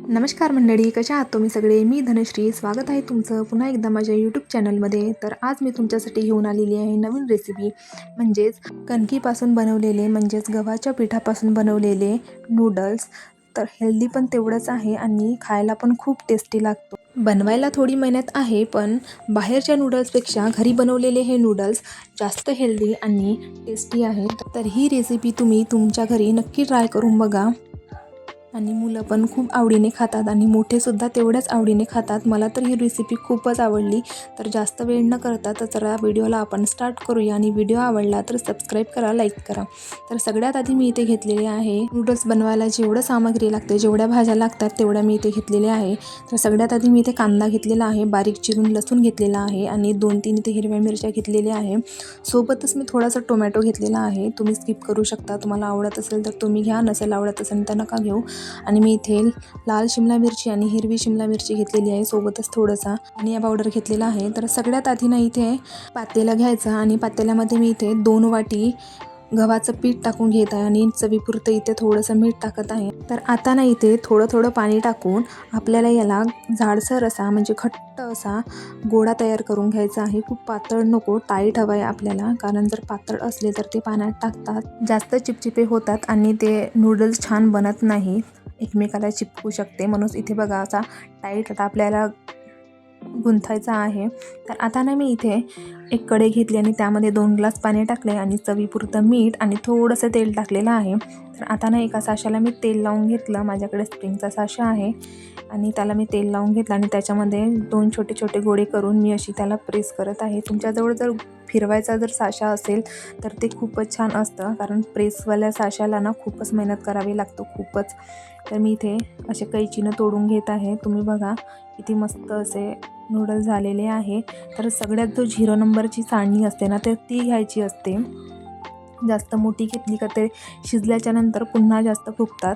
नमस्कार मंडळी, कशा आहात तुम्ही सगळे? मी धनश्री, स्वागत आहे तुमचं पुन्हा एकदा माझ्या यूट्यूब चॅनलमध्ये. तर आज मी तुमच्यासाठी घेऊन आलेली आहे नवीन रेसिपी, म्हणजेच कणकीपासून बनवलेले म्हणजेच गव्हाच्या पिठापासून बनवलेले नूडल्स. तर हेल्दी पण तेवढंच आहे आणि खायला पण खूप टेस्टी लागतो. बनवायला थोडी मेहनत आहे, पण बाहेरच्या नूडल्सपेक्षा घरी बनवलेले हे नूडल्स जास्त हेल्दी आणि टेस्टी आहेत. तर ही रेसिपी तुम्ही तुमच्या घरी नक्की ट्राय करून बघा. आणि मुलं पण खूप आवडीने खातात आणि मोठेसुद्धा तेवढ्याच आवडीने खातात. मला तर ही रेसिपी खूपच आवडली. तर जास्त वेळ न करता तर जरा व्हिडिओला आपण स्टार्ट करूया. आणि व्हिडिओ आवडला तर सबस्क्राईब करा, लाईक करा. तर सगळ्यात आधी मी इथे घेतलेले आहे नूडल्स बनवायला जेवढं सामग्री लागते, जेवढ्या भाज्या लागतात तेवढ्या मी इथे घेतलेल्या आहे. तर सगळ्यात आधी मी इथे कांदा घेतलेला आहे, बारीक चिरून लसूण घेतलेला आहे आणि 2-3 इथे हिरव्या मिरच्या घेतलेल्या आहे. सोबतच मी थोडासा टोमॅटो घेतलेला आहे. तुम्ही स्किप करू शकता, तुम्हाला आवडत असेल तर तुम्ही घ्या, नसेल आवडत असेल तर नका घेऊ. आणि मी इथे लाल शिमला मिरची आणि हिरवी शिमला मिरची घेतलेली आहे, सोबतच थोडासा धनिया पावडर घेतलेला आहे. तर सगळ्यात आधी ना इथे पातेलं घ्यायचं आणि पातेल्यामध्ये मी इथे 2 वाटी गव्हाचं पीठ टाकून घेत आहे आणि चवीपुरतं इथे थोडंसं मीठ टाकत आहे. तर आता ना इथे थोडं थोडं पाणी टाकून आपल्याला याला जाडसर असा म्हणजे घट्ट असा गोळा तयार करून घ्यायचा आहे. खूप पातळ नको, टाईट हवा आहे आपल्याला, कारण जर पातळ असले तर ते पाण्यात टाकतात जास्त चिपचिपे होतात आणि ते नूडल्स छान बनत नाही, एकमेकाला चिपकू शकते. म्हणून इथे बघा असा टाईट आता आपल्याला गुंथायचा आहे. तर आता ना मी इथे एक कढई घेतली आणि त्यामध्ये 2 ग्लास पाणी टाकले आणि चवीपुरतं मीठ आणि थोडंसं तेल टाकलेलं आहे. तर आता ना एका साशाला मी तेल लावून घेतलं, माझ्याकडे स्प्रिंगचा साशा आहे आणि त्याला मी तेल लावून घेतलं आणि त्याच्यामध्ये 2 छोटे छोटे गोळे करून मी अशी त्याला प्रेस करत आहे. तुमच्याजवळ जर फिरवायचा जर साशा असेल तर ते खूपच छान असतं, कारण प्रेसवाल्या साशाला ना खूपच मेहनत करावी लागतो, खूपच. तर मी इथे असे कैचीनं तोडून घेत आहे. तुम्ही बघा किती मस्त असे नूडल्स झालेले आहे. तर सगळ्यात जो 0 नंबरची चाळणी असते ना, तर ती घ्यायची असते. जास्त मोठी घेतली का ते शिजल्याच्या नंतर पुन्हा जास्त फुगतात.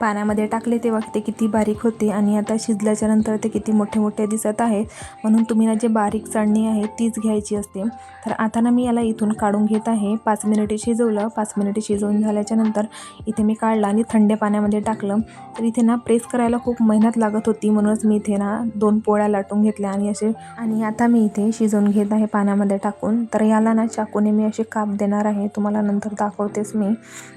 पाण्यामध्ये टाकले तेव्हा ते किती बारीक होते आणि आता शिजल्याच्या नंतर ते किती मोठे मोठे दिसत आहेत. म्हणून तुम्ही ना जे बारीक चाळणी आहे तीच घ्यायची असते. तर आता ना मी याला इथून काढून घेत आहे. 5 मिनिटे शिजवलं. 5 मिनिटे शिजवून झाल्याच्या नंतर इथे मी काढलं आणि थंड पाण्यामध्ये टाकलं. तर इथे ना प्रेस करायला खूप मेहनत लागत होती, म्हणूनच मी इथे ना 2 पोळ्या लाटून घेतल्या आणि आता मी इथे शिजवून घेत आहे पाण्यामध्ये टाकून. तर याला ना चाकूने मी असे काप देणार आहे, तुम्हाला नंतर दाखवतेच मी.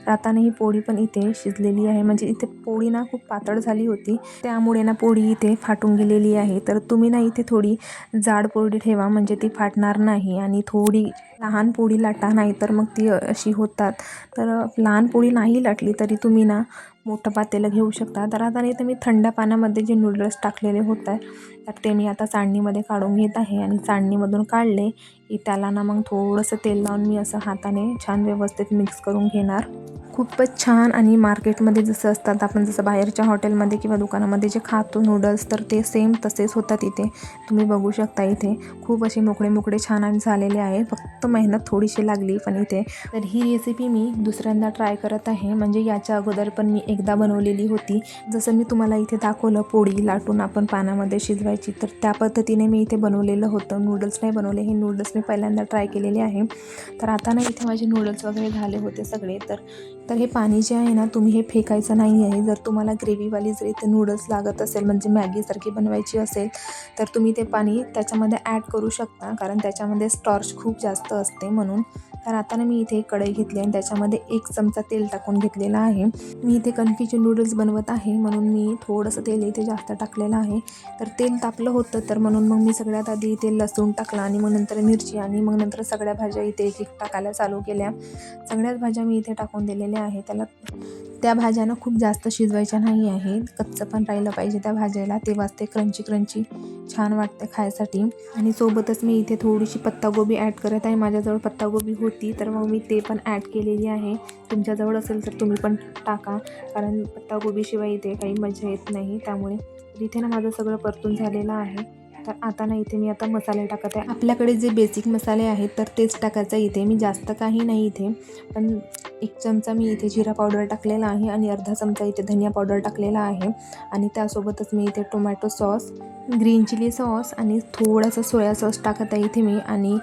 आता ना ही पोळी पण इथे शिजलेली आहे, म्हणजे इथे पोळी ना खूप पातळ झाली होती, त्यामुळे ना पोळी इथे फाटून गेलेली आहे. तर तुम्ही ना इथे थोडी जाड पोळी ठेवा, म्हणजे ती फाटणार नाही. आणि थोडी लहान पोळी लाटा, नाही तर मग ती अशी होतात. तर लहान पोळी नाही लाटली तरी तुम्ही ना मोठं पातेलं घेऊ शकता. तर आता इथे मी थंड पाण्यामध्ये जे नूडल्स टाकलेले होते तर ते मी आता चाळणीमध्ये काढून घेत आहे. आणि चाळणीमधून काढले की त्याला ना मग थोडंसं तेल लावून मी असं हाताने छान व्यवस्थित मिक्स करून घेणार. खूपच छान. आणि मार्केटमध्ये जसं असतात, आपण जसं बाहेरच्या हॉटेलमध्ये किंवा दुकानामध्ये जे खातो नूडल्स, तर ते सेम तसेच होतात. इथे तुम्ही बघू शकता, इथे खूप असे मोकळे मोकळे छान झालेले आहे. फक्त मेहनत थोडीशी लागली पण इथे. तर ही रेसिपी मी दुसऱ्यांदा ट्राय करत आहे, म्हणजे याच्या अगोदर पण मी एकदा बनवलेली होती. जसं मी तुम्हाला इथे दाखवलं पोळी लाटून आपण पाण्यामध्ये शिजवायची, तर त्या पद्धतीने मी इथे बनवलेलं होतं. नूडल्स नाही बनवले, हे नूडल्स मी पहिल्यांदा ट्राय केलेले आहे. तर आता ना इथे माझे नूडल्स वगैरे झाले होते सगळे. तर हे पाणी जे आहे ना, तुम्ही हे फेकायचं नाही आहे. जर तुम्हाला ग्रेव्हीवाली जर इथे नूडल्स लागत असेल, म्हणजे मॅगीसारखी बनवायची असेल, तर तुम्ही ते पाणी त्याच्यामध्ये ॲड करू शकता, कारण त्याच्यामध्ये स्टार्च खूप जास्त असते म्हणून. तर आता ना मी इथे एक कढई घेतली आणि त्याच्यामध्ये 1 चमचा तेल टाकून घेतलेला आहे. मी इथे कणकीचे नूडल्स बनवत आहे, म्हणून मी थोडंसं तेल इथे जास्त टाकलेलं आहे. तर तेल तापलं होतं, तर म्हणून मग मी सगळ्यात आधी इथे लसूण टाकला आणि मग नंतर मिरची आणि मग नंतर सगळ्या भाज्या इथे एक एक टाकायला चालू केल्या. सगळ्याच भाज्या मी इथे टाकून दिलेल्या आहे. त्या भाज्यांना खूप जास्त शिजवायच्या नाही आहे, कच्चं पण राहिलं पाहिजे त्या भाज्याला, तेव्हाच ते क्रंची क्रंची छान वाटते खायसाठी. आणि सोबतच मी इथे थोडीशी पत्तागोबी ॲड करत आहे. माझ्याजवळ पत्तागोबी होती तर मग मी ते पण ॲड केलेली आहे. तुमच्याजवळ असेल तर तुम्ही पण टाका, कारण पत्तागोबीशिवाय इथे काही मजा येत नाही. त्यामुळे इथे ना माझं सगळं परतून झालेलं आहे. तर आता ना इथे मी आता मसाले टाकत आहे. आपल्याकडे जे बेसिक मसाले आहेत तर तेच टाकायचं इथे. मी जास्त काही नाही इथे, पण 1 चमचा मी इथे जिरा पावडर टाकलेला आहे आणि अर्धा चमचा इथे धनिया पावडर टाकलेला आहे. आणि त्यासोबतच मी इथे tomato sauce, green chilli sauce आणि थोडासा सोया सॉस टाकत आहे इथे मी. आणि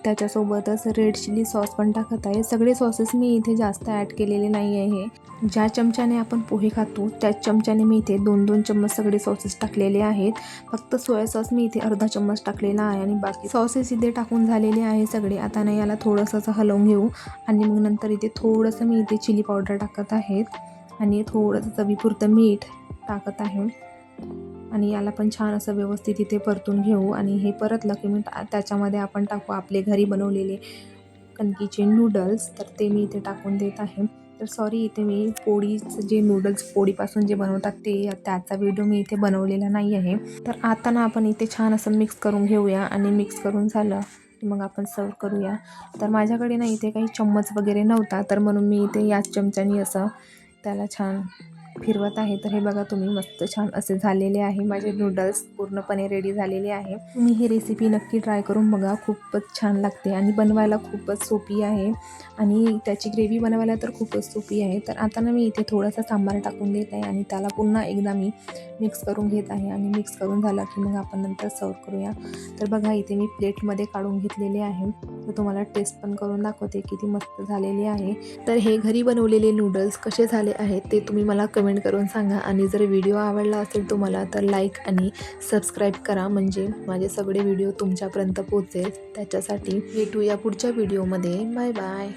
त्याच्यासोबतच रेड चिली सॉस पण टाकत आहे. सगळे सॉसेस मी इथे जास्त ॲड केलेले नाही आहे. ज्या चमच्याने आपण पोहे खातो त्याच चमच्याने मी इथे 2-2 चम्मच सगळे सॉसेस टाकलेले आहेत. फक्त सोया सॉस मी इथे अर्धा चम्मच टाकलेला आहे आणि बाकी सॉसेस इथे टाकून झालेले आहे सगळे. आता ना याला थोडंसं असं हलवून घेऊ आणि मग नंतर इथे थोडंसं मी इथे चिली पावडर टाकत आहेत आणि थोडंसं चवीपुरतं मीठ टाकत आहे आणि याला पण छान असं व्यवस्थित इथे परतून घेऊ. आणि हे परतलं की मी त्याच्यामध्ये आपण टाकू आपले घरी बनवलेले कणकीचे नूडल्स. तर ते मी इथे टाकून देत आहे. तर सॉरी, इथे मी पोळीचं जे नूडल्स पोळीपासून जे बनवतात त्याचा व्हिडिओ मी इथे बनवलेला नाही आहे. तर आता ना आपण इथे छान असं मिक्स करून घेऊया आणि मिक्स करून झालं मग आपण सर्व करूया. तर माझ्याकडे ना इथे काही चम्मच वगैरे नव्हता, तर म्हणून मी इथे याच चमच्याने असं त्याला छान फिरवत आहे. तर हे बघा तुम्ही, मस्त छान असे झालेले आहे माझे नूडल्स, पूर्णपणे रेडी झालेले आहे. तुम्ही ही रेसिपी नक्की ट्राय करून बघा, खूपच छान लागते आणि बनवायला खूपच सोपी आहे आणि त्याची ग्रेव्ही बनवायला तर खूपच सोपी आहे. तर आता ना मी इथे थोडासा सांबार टाकून देत आहे आणि त्याला पुन्हा एकदा मी मिक्स करून घेत आहे आणि मिक्स करून झाला की मग आपण नंतर सर्व करूया. तर बघा इथे मी प्लेटमध्ये काढून घेतलेले आहे. तर तुम्हाला टेस्ट पण करून दाखवते किती मस्त झालेली आहे. तर हे घरी बनवलेले नूडल्स कसे झाले आहेत ते तुम्ही मला कमेंट करून सांगा आणि जर व्हिडिओ आवडला असेल तुम्हाला तर लाईक आणि सबस्क्राईब करा, म्हणजे माझे सगळे व्हिडिओ तुमच्यापर्यंत पोहोचेल. त्याच्यासाठी भेटूया पुढच्या व्हिडिओमध्ये. Bye bye.